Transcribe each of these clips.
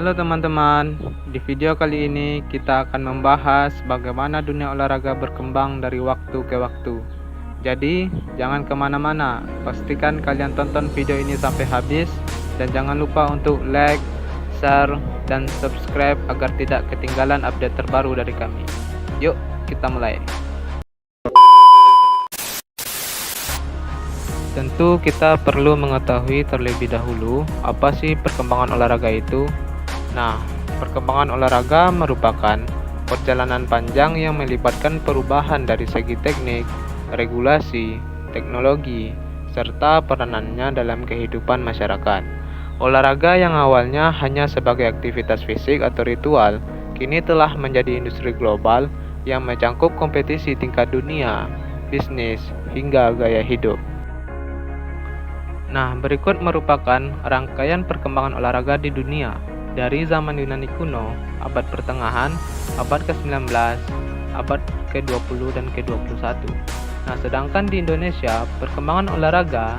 Halo teman-teman, di video kali ini kita akan membahas bagaimana dunia olahraga berkembang dari waktu ke waktu. Jadi, jangan kemana-mana, pastikan kalian tonton video ini sampai habis dan jangan lupa untuk like, share, dan subscribe agar tidak ketinggalan update terbaru dari kami. Yuk, kita mulai. Tentu kita perlu mengetahui terlebih dahulu apa sih perkembangan olahraga itu. Nah, perkembangan olahraga merupakan perjalanan panjang yang melibatkan perubahan dari segi teknik, regulasi, teknologi, serta peranannya dalam kehidupan masyarakat. Olahraga yang awalnya hanya sebagai aktivitas fisik atau ritual, kini telah menjadi industri global yang mencakup kompetisi tingkat dunia, bisnis, hingga gaya hidup. Nah, berikut merupakan rangkaian perkembangan olahraga di dunia dari zaman Yunani kuno, abad pertengahan, abad ke-19, abad ke-20 dan ke-21. Nah, sedangkan di Indonesia, perkembangan olahraga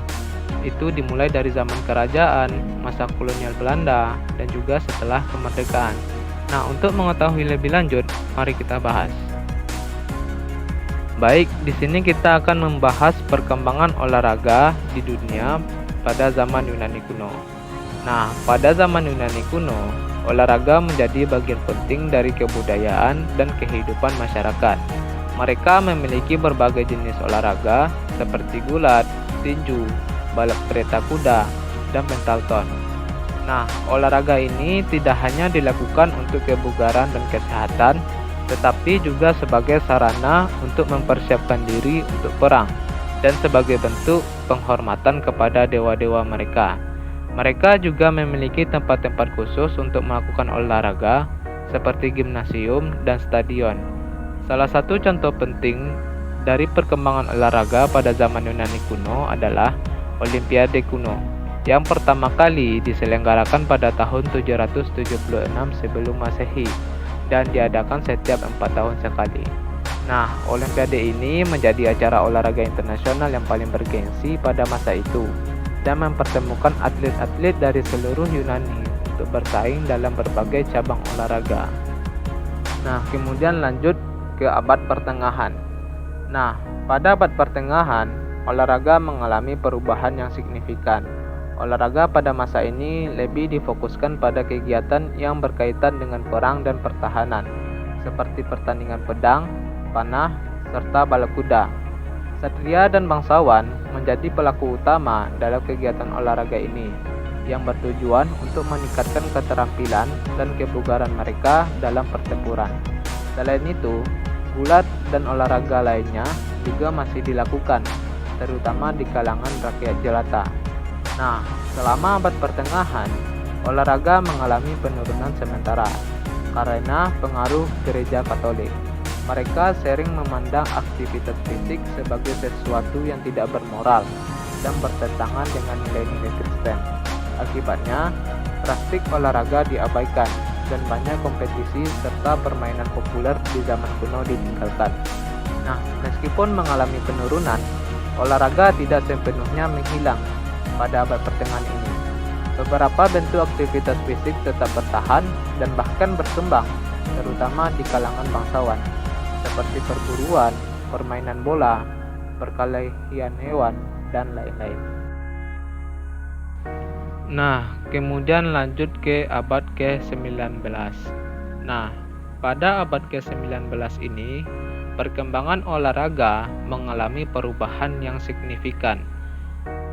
itu dimulai dari zaman kerajaan, masa kolonial Belanda, dan juga setelah kemerdekaan. Nah, untuk mengetahui lebih lanjut, mari kita bahas. Baik, di sini kita akan membahas perkembangan olahraga di dunia pada zaman Yunani kuno. Nah, pada zaman Yunani kuno, olahraga menjadi bagian penting dari kebudayaan dan kehidupan masyarakat. Mereka memiliki berbagai jenis olahraga seperti gulat, tinju, balap kereta kuda, dan pentalton. Nah, olahraga ini tidak hanya dilakukan untuk kebugaran dan kesehatan, tetapi juga sebagai sarana untuk mempersiapkan diri untuk perang dan sebagai bentuk penghormatan kepada dewa-dewa mereka. Mereka juga memiliki tempat-tempat khusus untuk melakukan olahraga seperti gimnasium dan stadion. Salah satu contoh penting dari perkembangan olahraga pada zaman Yunani kuno adalah Olimpiade kuno yang pertama kali diselenggarakan pada tahun 776 sebelum Masehi dan diadakan setiap 4 tahun sekali. Nah, Olimpiade ini menjadi acara olahraga internasional yang paling bergengsi pada masa itu dan mempertemukan atlet-atlet dari seluruh Yunani untuk bersaing dalam berbagai cabang olahraga. Nah, kemudian lanjut ke abad pertengahan. Nah, pada abad pertengahan, olahraga mengalami perubahan yang signifikan. Olahraga pada masa ini lebih difokuskan pada kegiatan yang berkaitan dengan perang dan pertahanan, seperti pertandingan pedang, panah, serta balap kuda. Satria dan bangsawan menjadi pelaku utama dalam kegiatan olahraga ini, yang bertujuan untuk meningkatkan keterampilan dan kebugaran mereka dalam pertempuran. Selain itu, gulat dan olahraga lainnya juga masih dilakukan, terutama di kalangan rakyat jelata. Nah, selama abad pertengahan, olahraga mengalami penurunan sementara karena pengaruh gereja Katolik. Mereka sering memandang aktivitas fisik sebagai sesuatu yang tidak bermoral dan bertentangan dengan nilai-nilai Kristen. Akibatnya, praktik olahraga diabaikan dan banyak kompetisi serta permainan populer di zaman kuno ditinggalkan. Nah, meskipun mengalami penurunan, olahraga tidak sepenuhnya menghilang pada abad pertengahan ini. Beberapa bentuk aktivitas fisik tetap bertahan dan bahkan berkembang, terutama di kalangan bangsawan, seperti perburuan, permainan bola, perkelahian hewan, dan lain-lain. Nah, kemudian lanjut ke abad ke-19. Nah, pada abad ke-19 ini, perkembangan olahraga mengalami perubahan yang signifikan.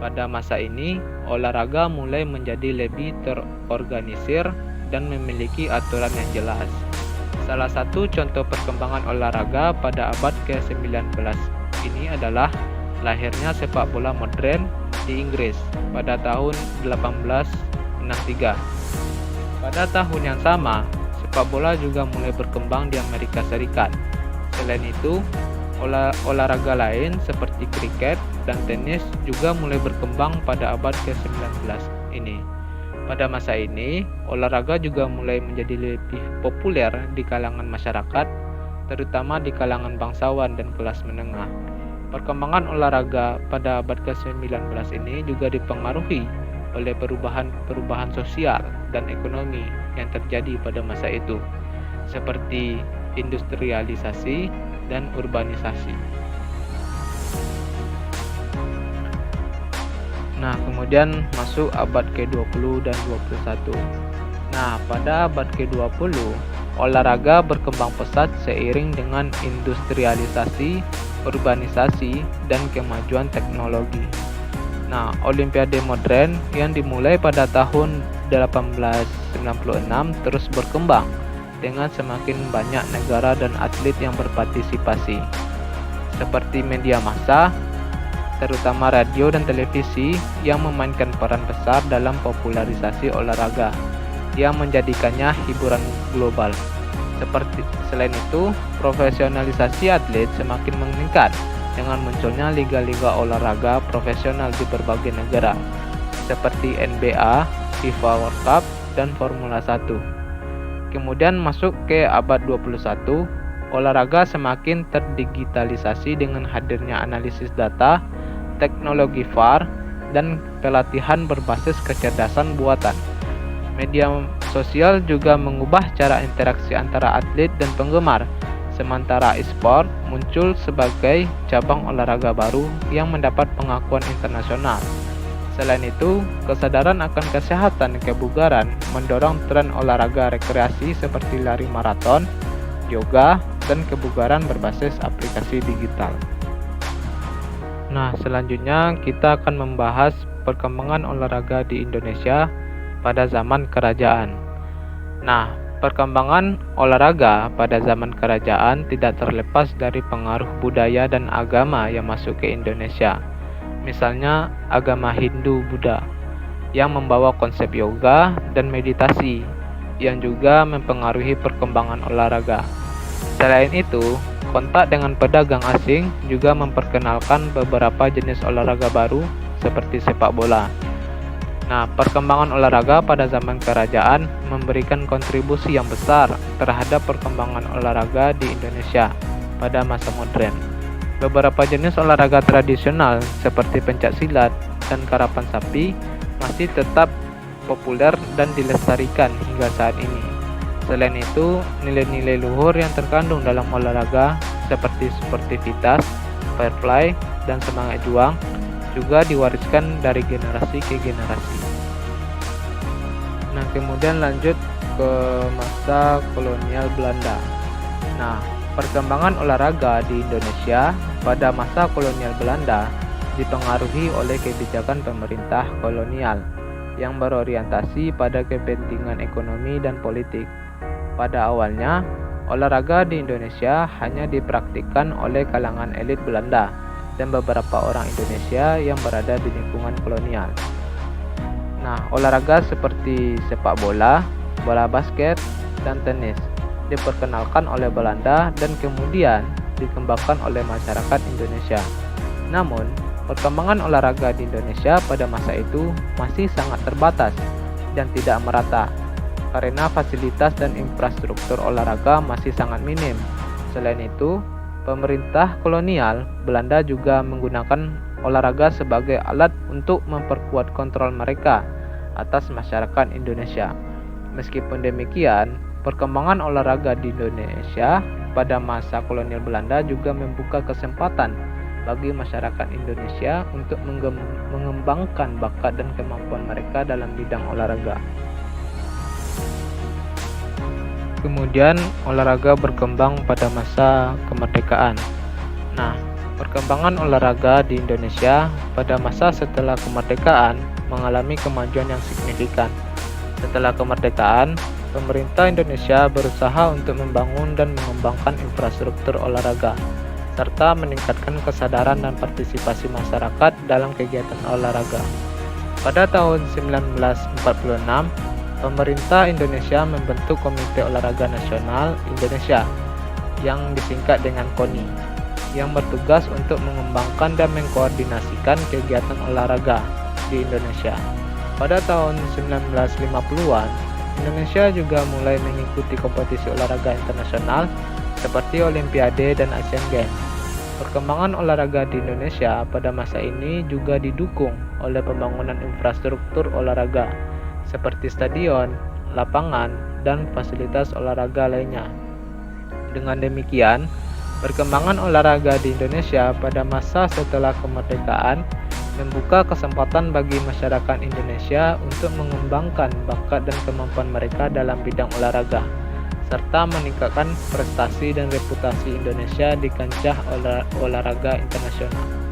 Pada masa ini, olahraga mulai menjadi lebih terorganisir dan memiliki aturan yang jelas. Salah satu contoh perkembangan olahraga pada abad ke-19 ini adalah lahirnya sepak bola modern di Inggris pada tahun 1863. Pada tahun yang sama, sepak bola juga mulai berkembang di Amerika Serikat. Selain itu, olahraga lain seperti kriket dan tenis juga mulai berkembang pada abad ke-19 ini. Pada masa ini, olahraga juga mulai menjadi lebih populer di kalangan masyarakat, terutama di kalangan bangsawan dan kelas menengah. Perkembangan olahraga pada abad ke-19 ini juga dipengaruhi oleh perubahan sosial dan ekonomi yang terjadi pada masa itu, seperti industrialisasi dan urbanisasi. Nah, kemudian masuk abad ke-20 dan 21. Nah, pada abad ke-20, olahraga berkembang pesat seiring dengan industrialisasi, urbanisasi, dan kemajuan teknologi. Nah, Olimpiade modern yang dimulai pada tahun 1896 terus berkembang dengan semakin banyak negara dan atlet yang berpartisipasi. Seperti media massa, terutama radio dan televisi yang memainkan peran besar dalam popularisasi olahraga yang menjadikannya hiburan global. Selain itu, profesionalisasi atlet semakin meningkat dengan munculnya liga-liga olahraga profesional di berbagai negara seperti NBA, FIFA World Cup, dan Formula 1. Kemudian masuk ke abad 21, olahraga semakin terdigitalisasi dengan hadirnya analisis data, teknologi VAR, dan pelatihan berbasis kecerdasan buatan. Media sosial juga mengubah cara interaksi antara atlet dan penggemar, sementara e-sport muncul sebagai cabang olahraga baru yang mendapat pengakuan internasional. Selain itu, kesadaran akan kesehatan kebugaran mendorong tren olahraga rekreasi seperti lari maraton, yoga, dan kebugaran berbasis aplikasi digital. Nah, selanjutnya kita akan membahas perkembangan olahraga di Indonesia pada zaman kerajaan. Nah, perkembangan olahraga pada zaman kerajaan tidak terlepas dari pengaruh budaya dan agama yang masuk ke Indonesia. Misalnya, agama Hindu-Buddha yang membawa konsep yoga dan meditasi yang juga mempengaruhi perkembangan olahraga. Selain itu, kontak dengan pedagang asing juga memperkenalkan beberapa jenis olahraga baru seperti sepak bola. Nah, perkembangan olahraga pada zaman kerajaan memberikan kontribusi yang besar terhadap perkembangan olahraga di Indonesia pada masa modern. Beberapa jenis olahraga tradisional seperti pencak silat dan karapan sapi masih tetap populer dan dilestarikan hingga saat ini. Selain itu, nilai-nilai luhur yang terkandung dalam olahraga seperti sportivitas, fair play, dan semangat juang juga diwariskan dari generasi ke generasi. Nah, kemudian lanjut ke masa kolonial Belanda. Nah, perkembangan olahraga di Indonesia pada masa kolonial Belanda dipengaruhi oleh kebijakan pemerintah kolonial yang berorientasi pada kepentingan ekonomi dan politik. Pada awalnya, olahraga di Indonesia hanya dipraktikkan oleh kalangan elit Belanda dan beberapa orang Indonesia yang berada di lingkungan kolonial. Nah, olahraga seperti sepak bola, bola basket, dan tenis diperkenalkan oleh Belanda dan kemudian dikembangkan oleh masyarakat Indonesia. Namun, perkembangan olahraga di Indonesia pada masa itu masih sangat terbatas dan tidak merata karena fasilitas dan infrastruktur olahraga masih sangat minim. Selain itu, pemerintah kolonial Belanda juga menggunakan olahraga sebagai alat untuk memperkuat kontrol mereka atas masyarakat Indonesia. Meskipun demikian, perkembangan olahraga di Indonesia pada masa kolonial Belanda juga membuka kesempatan bagi masyarakat Indonesia untuk mengembangkan bakat dan kemampuan mereka dalam bidang olahraga. Kemudian, olahraga berkembang pada masa kemerdekaan. Nah, perkembangan olahraga di Indonesia pada masa setelah kemerdekaan mengalami kemajuan yang signifikan. Setelah kemerdekaan, pemerintah Indonesia berusaha untuk membangun dan mengembangkan infrastruktur olahraga, serta meningkatkan kesadaran dan partisipasi masyarakat dalam kegiatan olahraga. Pada tahun 1946, pemerintah Indonesia membentuk Komite Olahraga Nasional Indonesia yang disingkat dengan KONI, yang bertugas untuk mengembangkan dan mengkoordinasikan kegiatan olahraga di Indonesia. Pada tahun 1950-an, Indonesia juga mulai mengikuti kompetisi olahraga internasional seperti Olimpiade dan Asian Games. Perkembangan olahraga di Indonesia pada masa ini juga didukung oleh pembangunan infrastruktur olahraga seperti stadion, lapangan, dan fasilitas olahraga lainnya. Dengan demikian, perkembangan olahraga di Indonesia pada masa setelah kemerdekaan membuka kesempatan bagi masyarakat Indonesia untuk mengembangkan bakat dan kemampuan mereka dalam bidang olahraga, serta meningkatkan prestasi dan reputasi Indonesia di kancah olahraga internasional.